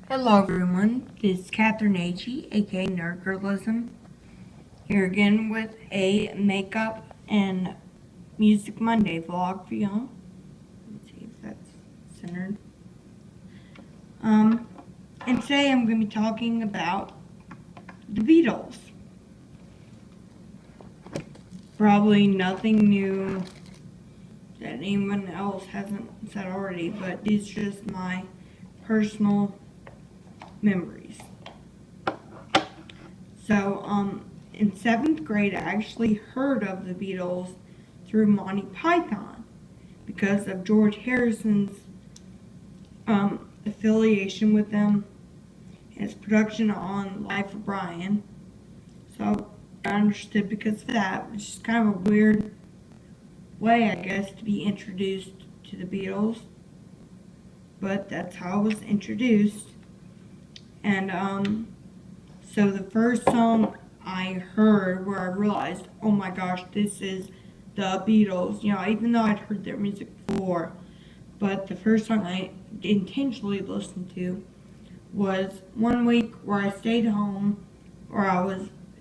Hello everyone, this is Catherine Agee, aka Nerdgirlism, here again with a makeup and Music Monday vlog for y'all. Let's see if that's centered. And today I'm going to be talking about the Beatles. Probably nothing new that anyone else hasn't said already, but these are just my personal memories. So, in 7th grade, I actually heard of the Beatles through Monty Python because of George Harrison's affiliation with them, his production on Life of Brian. So, I understood because of that, which is kind of a weird way, I guess, to be introduced to the Beatles. But that's how I was introduced. And, so the first song I heard where I realized, oh my gosh, this is the Beatles, even though I'd heard their music before, but the first song I intentionally listened to was one week where I stayed home, where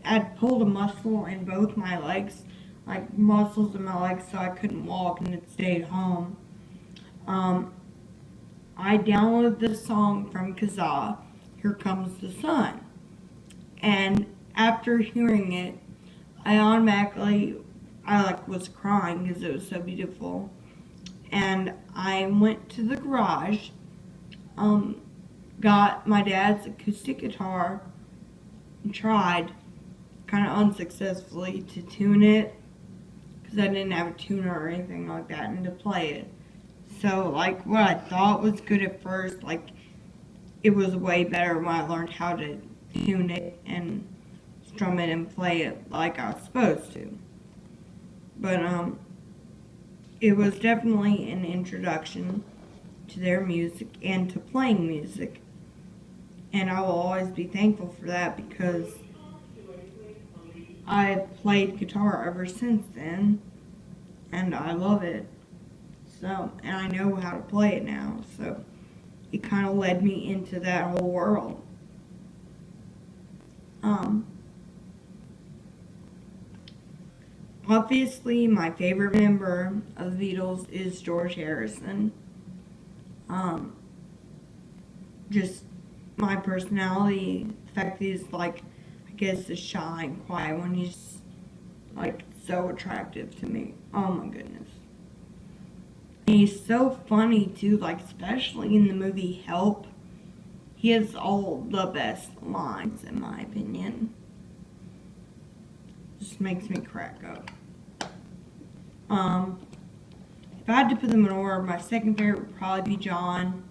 I'd pulled a muscle in both my legs, like muscles in my legs so I couldn't walk and it stayed home. I downloaded this song from Kazaa, Here Comes the Sun. And after hearing it, I was crying because it was so beautiful. And I went to the garage, got my dad's acoustic guitar, and tried, kind of unsuccessfully, to tune it, because I didn't have a tuner or anything like that, and to play it. So, what I thought was good at first, it was way better when I learned how to tune it and strum it and play it like I was supposed to. But it was definitely an introduction to their music and to playing music. And I will always be thankful for that because I've played guitar ever since then and I love it. So, and I know how to play it now, so it kind of led me into that whole world. Obviously, my favorite member of the Beatles is George Harrison. Just my personality, the fact that he's I guess the shy and quiet one, he's so attractive to me. Oh my goodness. And he's so funny too, especially in the movie Help. He has all the best lines, in my opinion. Just makes me crack up. If I had to put them in order, my second favorite would probably be John,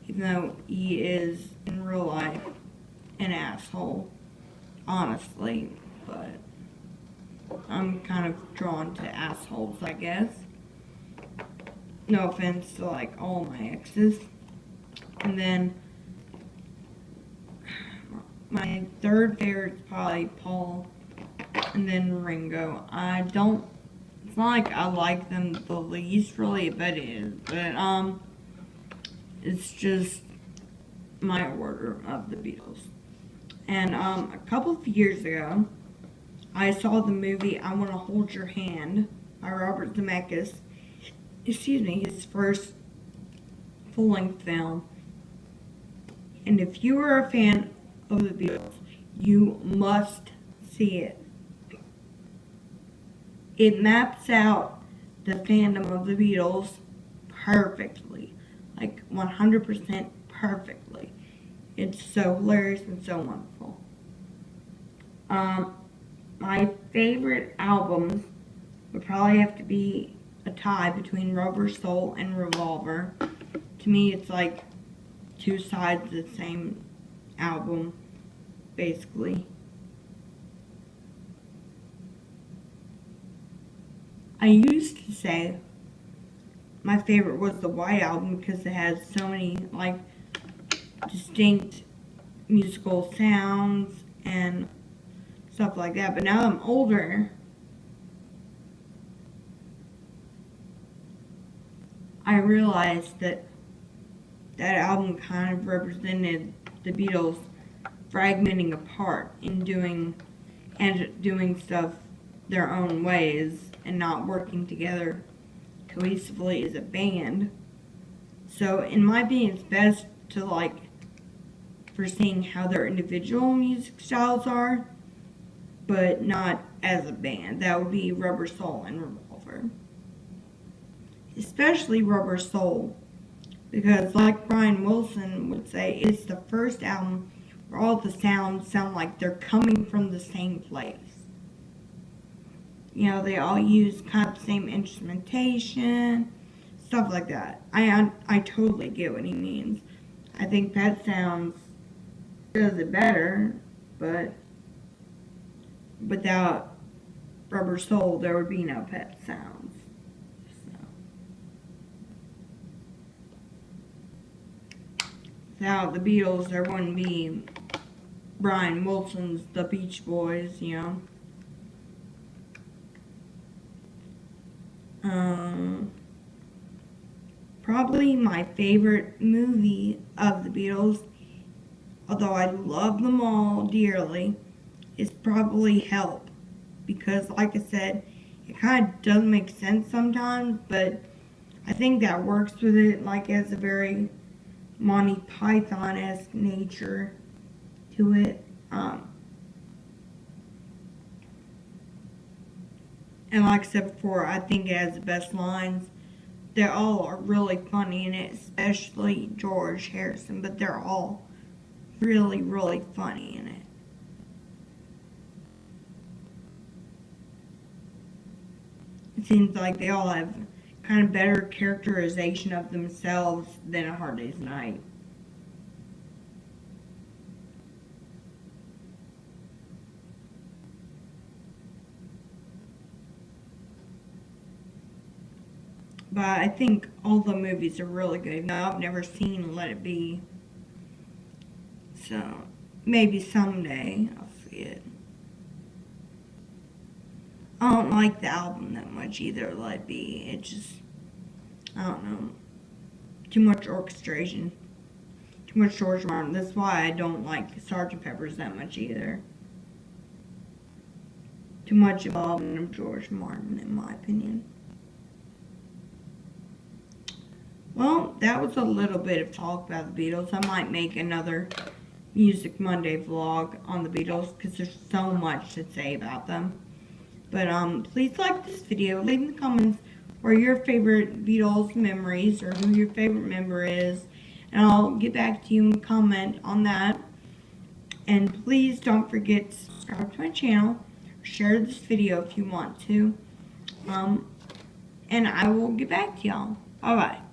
even though he is, in real life, an asshole, honestly. But I'm kind of drawn to assholes, I guess. No offense to, all my exes. And then my third favorite is probably Paul, and then Ringo. It's not like I like them the least, really, but it is. But, it's just my order of the Beatles. And, a couple of years ago, I saw the movie I Want to Hold Your Hand by Robert Zemeckis. His first full-length film. And if you are a fan of the Beatles, you must see it. It maps out the fandom of the Beatles perfectly. 100% perfectly. It's so hilarious and so wonderful. My favorite albums would probably have to be a tie between Rubber Soul and Revolver. To me, it's two sides of the same album, basically. I used to say my favorite was the White Album because it has so many, distinct musical sounds and stuff like that. But now I'm older, I realized that album kind of represented the Beatles fragmenting apart and doing stuff their own ways and not working together cohesively as a band. So in my opinion, it's best to for seeing how their individual music styles are, but not as a band. That would be Rubber Soul and Revolver. Especially Rubber Soul, because like Brian Wilson would say, it's the first album where all the sounds sound like they're coming from the same place. You know, they all use kind of the same instrumentation, stuff like that. I totally get what he means. I think Pet Sounds does it better, but without Rubber Soul, there would be no Pet Sounds. So. Without the Beatles, there wouldn't be Brian Wilson's The Beach Boys, you know. Probably my favorite movie of the Beatles, although I love them all dearly, is probably Help. Because like I said, it kind of doesn't make sense sometimes, but I think that works with it, like as a very Monty Python-esque nature to it. And like I said before, I think it has the best lines. They all are really funny in it, especially George Harrison, but they're all really, really funny in it. It seems like they all have kind of better characterization of themselves than A Hard Day's Night. But I think all the movies are really good. Now, I've never seen Let It Be. So, maybe someday I'll see it. I don't like the album that much either, Let It Be. It just, I don't know. Too much orchestration. Too much George Martin. That's why I don't like Sgt. Pepper's that much either. Too much involvement of George Martin, in my opinion. Well, that was a little bit of talk about the Beatles. I might make another Music Monday vlog on the Beatles because there's so much to say about them. But please like this video. Leave in the comments what your favorite Beatles memories or who your favorite member is. And I'll get back to you and comment on that. And please don't forget to subscribe to my channel. Share this video if you want to. And I will get back to y'all. Bye-bye.